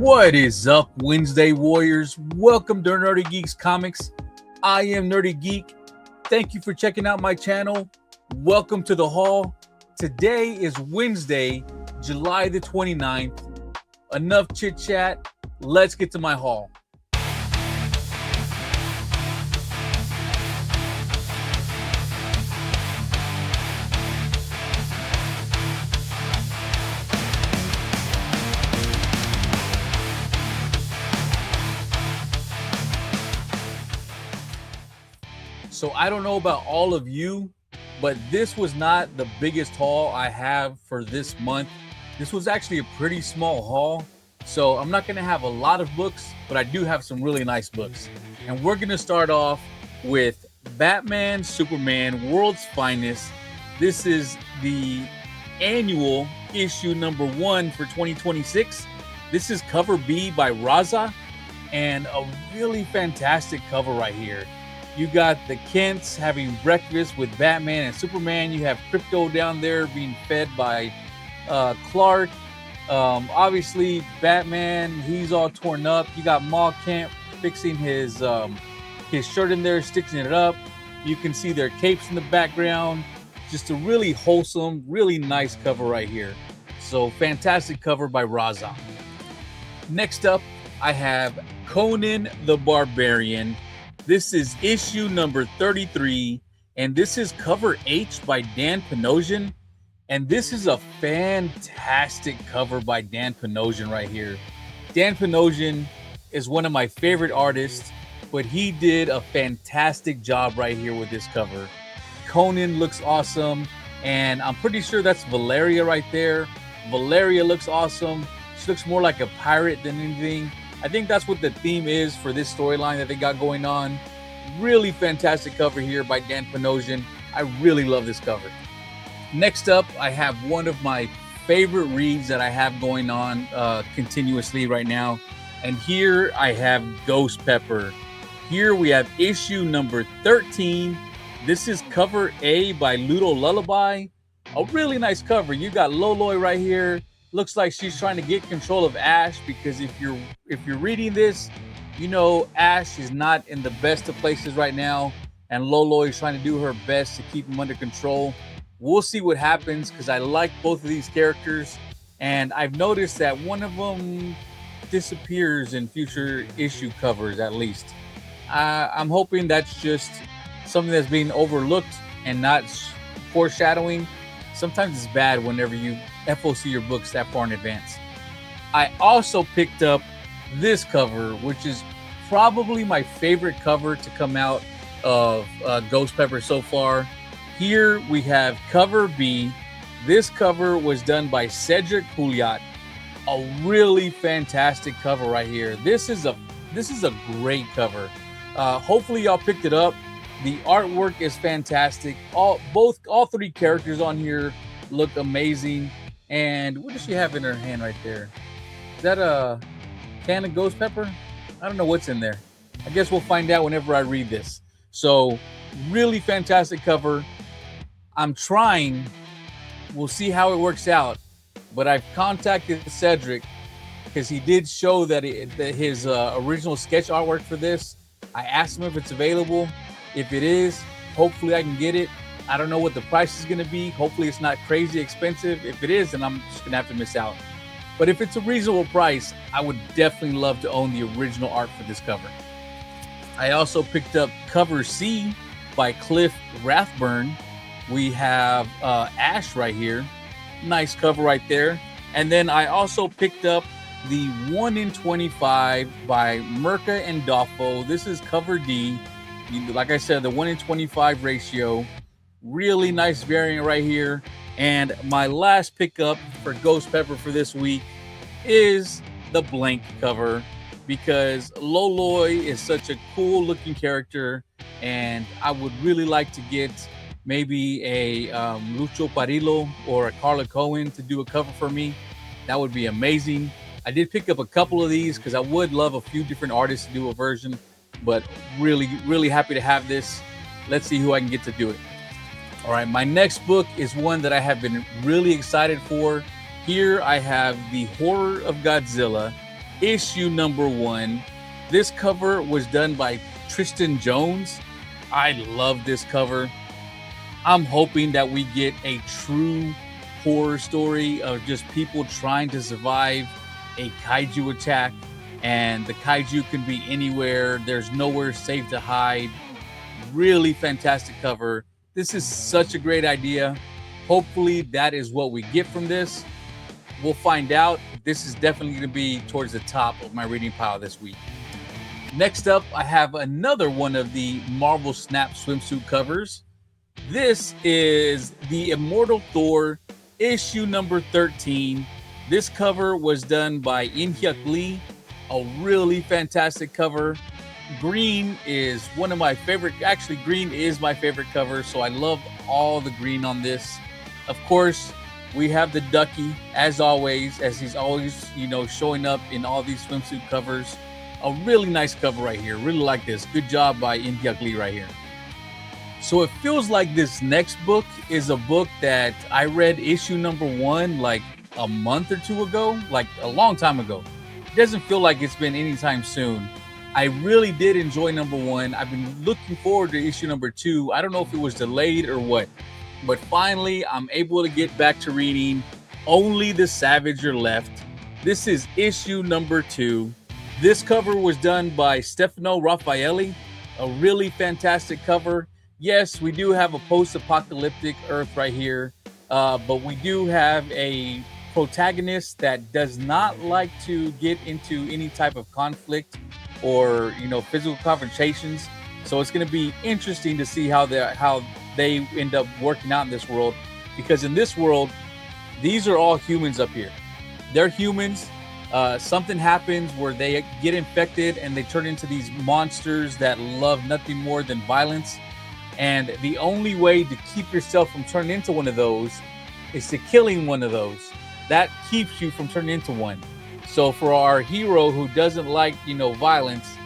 What is up, Wednesday Warriors? Welcome to Nerdy Geeks Comics. I am Nerdy Geek. Thank you for checking out my channel. Welcome to the haul. Today is Wednesday, July the 29th. Enough chit chat. Let's get to my haul. So I don't know about all of you, but this was not the biggest haul I have for this month. This was actually a pretty small haul. So I'm not going to have a lot of books, but I do have some really nice books. And we're going to start off with Batman, Superman, World's Finest. This is the annual issue number 1 for 2026. This is cover B by Raza, and a really fantastic cover right here. You got the Kents having breakfast with Batman and Superman. You have Crypto down there being fed by Clark. Obviously, Batman, he's all torn up. You got Ma Kent fixing his shirt in there, stitching it up. You can see their capes in the background. Just a really wholesome, really nice cover right here. So, fantastic cover by Raza. Next up, I have Conan the Barbarian. This is issue number 33, and this is cover H by Dan Panosian. And this is a fantastic cover by Dan Panosian right here. Dan Panosian is one of my favorite artists, but he did a fantastic job right here with this cover. Conan looks awesome, and I'm pretty sure that's Valeria right there. Valeria looks awesome. She looks more like a pirate than anything. I think that's what the theme is for this storyline that they got going on. Really fantastic cover here by Dan Panosian. I really love this cover. Next up, I have one of my favorite reads that I have going on continuously right now. And here I have Ghost Pepper. Here we have issue number 13. This is cover A by Ludo Lullaby. A really nice cover. You got Loloi right here. Looks like she's trying to get control of Ash, because if you're reading this, you know Ash is not in the best of places right now, and Loloi is trying to do her best to keep him under control. We'll see what happens, because I like both of these characters, and I've noticed that one of them disappears in future issue covers at least. I'm hoping that's just something that's being overlooked and not foreshadowing. Sometimes it's bad whenever you FOC your books that far in advance. I also picked up this cover, which is probably my favorite cover to come out of Ghost Pepper so far. Here we have cover B. This cover was done by Cedric Pouliot. A really fantastic cover right here. This is a great cover. Hopefully y'all picked it up. The artwork is fantastic. All three characters on here look amazing. And what does she have in her hand right there? Is that a can of Ghost Pepper? I don't know what's in there. I guess we'll find out whenever I read this. So, really fantastic cover. I'm trying. We'll see how it works out. But I've contacted Cedric because he did show that his original sketch artwork for this. I asked him if it's available. If it is, hopefully I can get it. I don't know what the price is going to be. Hopefully it's not crazy expensive. If it is, then I'm just going to have to miss out. But if it's a reasonable price, I would definitely love to own the original art for this cover. I also picked up cover C by Cliff Rathburn. We have Ash right here. Nice cover right there. And then I also picked up the 1 in 25 by Mirka and Doffo. This is cover D. Like I said, the 1 in 25 ratio. Really nice variant right here. And my last pickup for Ghost Pepper for this week is the blank cover, because Loloi is such a cool looking character, and I would really like to get maybe a Lucho Parillo or a Carla Cohen to do a cover for me. That would be amazing. I did pick up a couple of these because I would love a few different artists to do a version, but really happy to have this. Let's see who I can get to do it. All right, my next book is one that I have been really excited for. Here I have the Horror of Godzilla, issue number 1. This cover was done by Tristan Jones. I love this cover. I'm hoping that we get a true horror story of just people trying to survive a kaiju attack, and the kaiju can be anywhere. There's nowhere safe to hide. Really fantastic cover. This is such a great idea. Hopefully that is what we get from this. We'll find out. This is definitely going to be towards the top of my reading pile this week. Next up, I have another one of the Marvel Snap swimsuit covers. This is the Immortal Thor issue number 13. This cover was done by In-hyuk Lee. A really fantastic cover. Green is one of my favorite. Actually, green is my favorite cover, so I love all the green on this. Of course, we have the Ducky, as always, as he's always, showing up in all these swimsuit covers. A really nice cover right here. Really like this. Good job by In-hyuk Lee right here. So it feels like this next book is a book that I read issue number 1 like a month or two ago, like a long time ago. It doesn't feel like it's been anytime soon. I really did enjoy number 1. I've been looking forward to issue number 2. I don't know if it was delayed or what, but finally I'm able to get back to reading Only the Savage Are Left. This is issue number 2. This cover was done by Stefano Raffaelli. A really fantastic cover. Yes, we do have a post-apocalyptic Earth right here, but we do have a protagonist that does not like to get into any type of conflict or physical confrontations. So it's going to be interesting to see how they end up working out in this world, because in this world, these are all humans up here. They're humans. Something happens where they get infected and they turn into these monsters that love nothing more than violence. And the only way to keep yourself from turning into one of those is to killing one of those. That keeps you from turning into one. So for our hero who doesn't like, violence,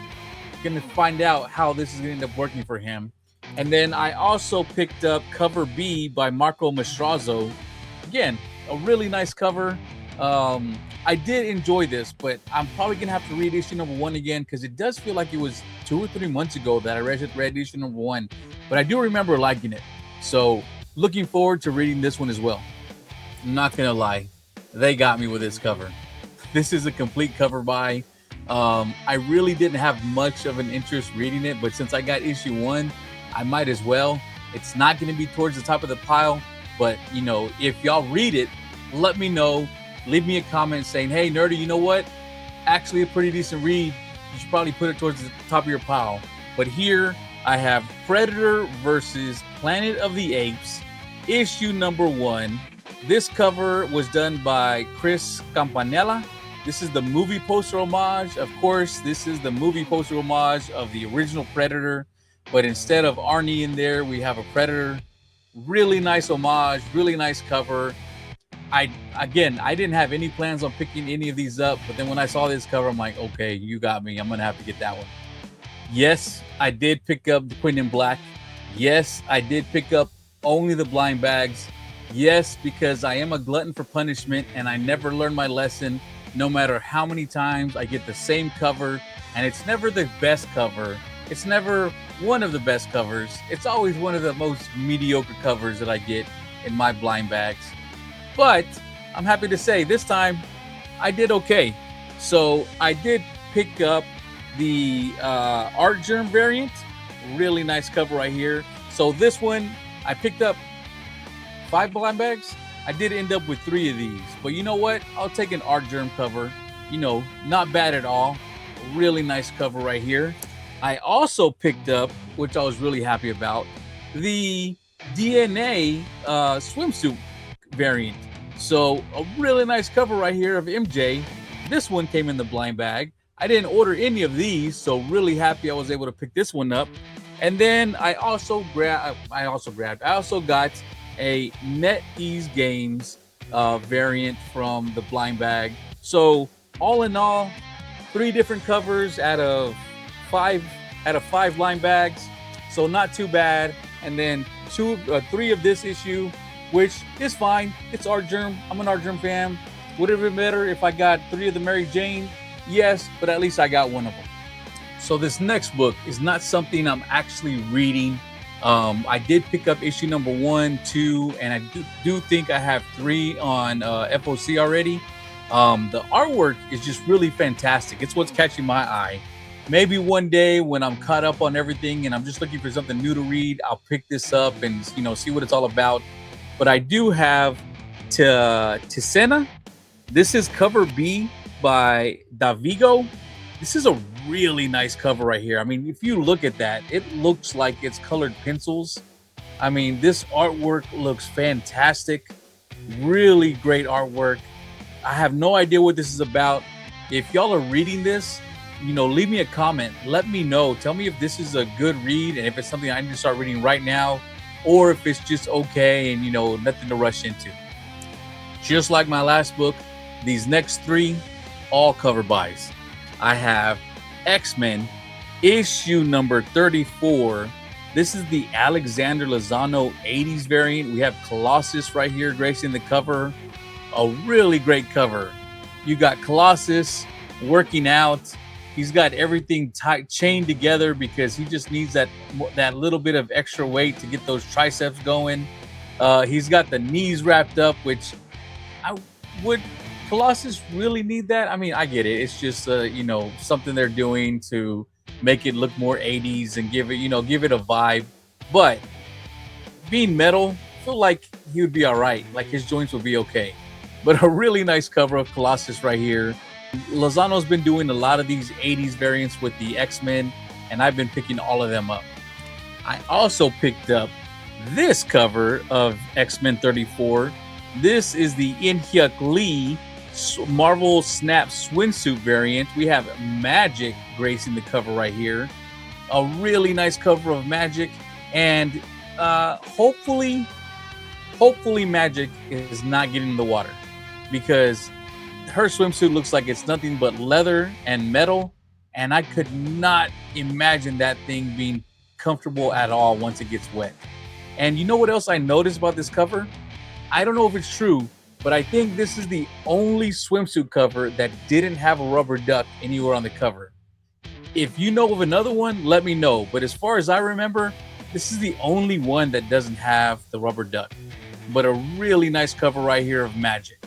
you're going to find out how this is going to end up working for him. And then I also picked up cover B by Marco Mastrazzo. Again, a really nice cover. I did enjoy this, but I'm probably going to have to read issue number 1 again, because it does feel like it was 2 or 3 months ago that I read issue number 1. But I do remember liking it. So looking forward to reading this one as well. I'm not going to lie. They got me with this cover. This is a complete cover buy. I really didn't have much of an interest reading it, but since I got issue 1, I might as well. It's not going to be towards the top of the pile, but if y'all read it, let me know. Leave me a comment saying, hey, Nerdy, you know what? Actually a pretty decent read. You should probably put it towards the top of your pile. But here I have Predator versus Planet of the Apes, issue number 1. This cover was done by Chris Campanella. This is the movie poster homage. Of course, this is the movie poster homage of the original Predator. But instead of Arnie in there, we have a Predator. Really nice homage, really nice cover. I didn't have any plans on picking any of these up, but then when I saw this cover, I'm like, okay, you got me. I'm going to have to get that one. Yes, I did pick up the Queen in Black. Yes, I did pick up only the blind bags. Yes, because I am a glutton for punishment and I never learn my lesson. No matter how many times I get the same cover, and it's never the best cover. It's never one of the best covers. It's always one of the most mediocre covers that I get in my blind bags. But I'm happy to say this time I did okay. So I did pick up the Art Germ variant. Really nice cover right here. So this one, I picked up 5 blind bags. I did end up with 3 of these. But you know what? I'll take an Art Germ cover. Not bad at all. Really nice cover right here. I also picked up, which I was really happy about, the DNA swimsuit variant. So a really nice cover right here of MJ. This one came in the blind bag. I didn't order any of these, so really happy I was able to pick this one up. And then I also got a NetEase Games variant from the blind bag. So all in all, 3 different covers out of 5 blind bags. So not too bad. And then 3 of this issue, which is fine. It's Art Germ. I'm an Art Germ fan. Would it have been better if I got 3 of the Mary Jane? Yes, but at least I got one of them. So this next book is not something I'm actually reading. I did pick up issue number 1, 2, and I do think I have 3 on FOC already. The artwork is just really fantastic. It's what's catching my eye. Maybe one day when I'm caught up on everything and I'm just looking for something new to read, I'll pick this up and see what it's all about. But I do have Tisena. This is cover B by Davigo. This is a really nice cover right here. I mean, if you look at that, it looks like it's colored pencils. I mean, this artwork looks fantastic. Really great artwork. I have no idea what this is about. If y'all are reading this, leave me a comment. Let me know. Tell me if this is a good read and if it's something I need to start reading right now, or if it's just okay and, nothing to rush into. Just like my last book, these next 3, all cover buys. I have X-Men issue number 34. This is the Alexander Lozano 80s variant. We have Colossus right here gracing the cover. A really great cover. You got Colossus working out. He's got everything tight, chained together because he just needs that little bit of extra weight to get those triceps going. He's got the knees wrapped up, which would Colossus really need that? I mean, I get it. It's just something they're doing to make it look more 80s and give it a vibe. But being metal, I feel like he would be all right. Like his joints would be okay. But a really nice cover of Colossus right here. Lozano's been doing a lot of these 80s variants with the X-Men, and I've been picking all of them up. I also picked up this cover of X-Men 34. This is the In-hyuk Lee Marvel Snap swimsuit variant. We have Magic gracing the cover right here. A really nice cover of Magic, and hopefully Magic is not getting in the water, because her swimsuit looks like it's nothing but leather and metal, and I could not imagine that thing being comfortable at all once it gets wet. And you know what else I noticed about this cover? I don't know if it's true, but I think this is the only swimsuit cover that didn't have a rubber duck anywhere on the cover. If you know of another one, let me know. But as far as I remember, this is the only one that doesn't have the rubber duck. But a really nice cover right here of Magic.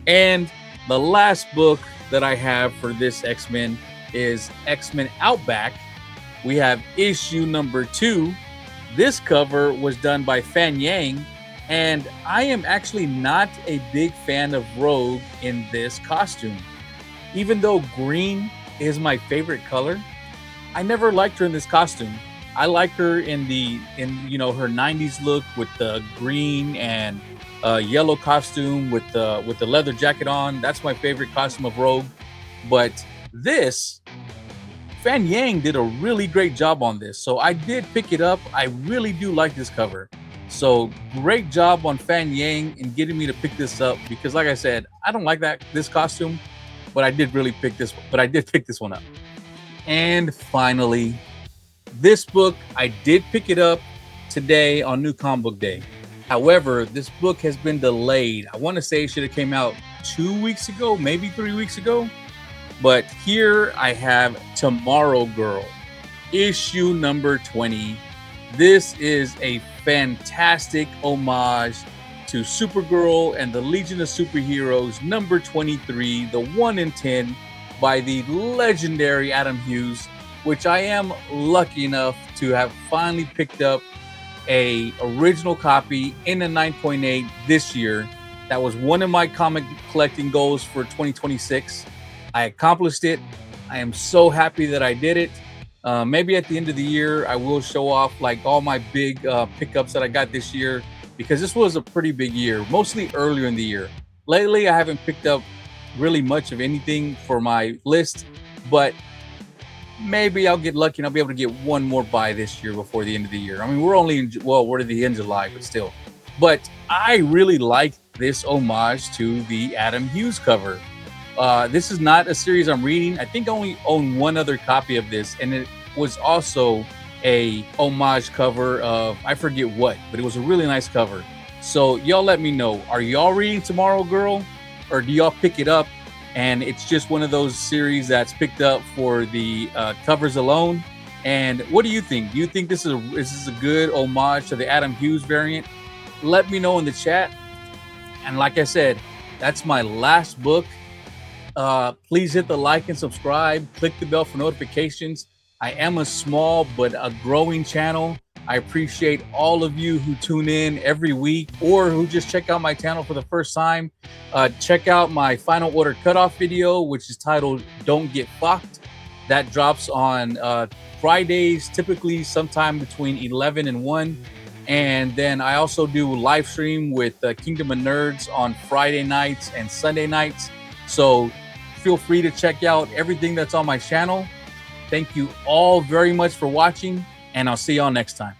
And the last book that I have for this X-Men is X-Men Outback. We have issue number 2. This cover was done by Fan Yang. And I am actually not a big fan of Rogue in this costume. Even though green is my favorite color, I never liked her in this costume. I like her in her 90s look with the green and yellow costume with the leather jacket on. That's my favorite costume of Rogue. But this, Fan Yang did a really great job on this. So I did pick it up. I really do like this cover. So great job on Fan Yang in getting me to pick this up, because like I said, I don't like this costume, but I did pick this one up. And finally, this book, I did pick it up today on New Comic Book Day. However, this book has been delayed. I want to say it should have came out 2 weeks ago, maybe 3 weeks ago. But here I have Tomorrow Girl, issue number 20. This is a fantastic homage to Supergirl and the Legion of Superheroes number 23, the 1 in 10 by the legendary Adam Hughes, which I am lucky enough to have finally picked up a original copy in a 9.8 this year. That was one of my comic collecting goals for 2026. I accomplished it. I am so happy that I did it. Maybe at the end of the year, I will show off like all my big pickups that I got this year, because this was a pretty big year, mostly earlier in the year. Lately, I haven't picked up really much of anything for my list, but maybe I'll get lucky and I'll be able to get one more buy this year before the end of the year. I mean, we're at the end of July, but still. But I really like this homage to the Adam Hughes cover. This is not a series I'm reading. I think I only own one other copy of this, and it was also a homage cover of, I forget what, but it was a really nice cover. So y'all let me know, are y'all reading Tomorrow Girl, or do y'all pick it up and it's just one of those series that's picked up for the covers alone. And what do you think? Do you think this is a good homage to the Adam Hughes variant? Let me know in the chat. And like I said, that's my last book. Please hit the like and subscribe. Click the bell for notifications. I am a small but a growing channel. I appreciate all of you who tune in every week or who just check out my channel for the first time. Check out my final order cutoff video, which is titled Don't Get Fucked. That drops on Fridays, typically sometime between 11 and 1. And then I also do live stream with Kingdom of Nerds on Friday nights and Sunday nights. So feel free to check out everything that's on my channel. Thank you all very much for watching, and I'll see y'all next time.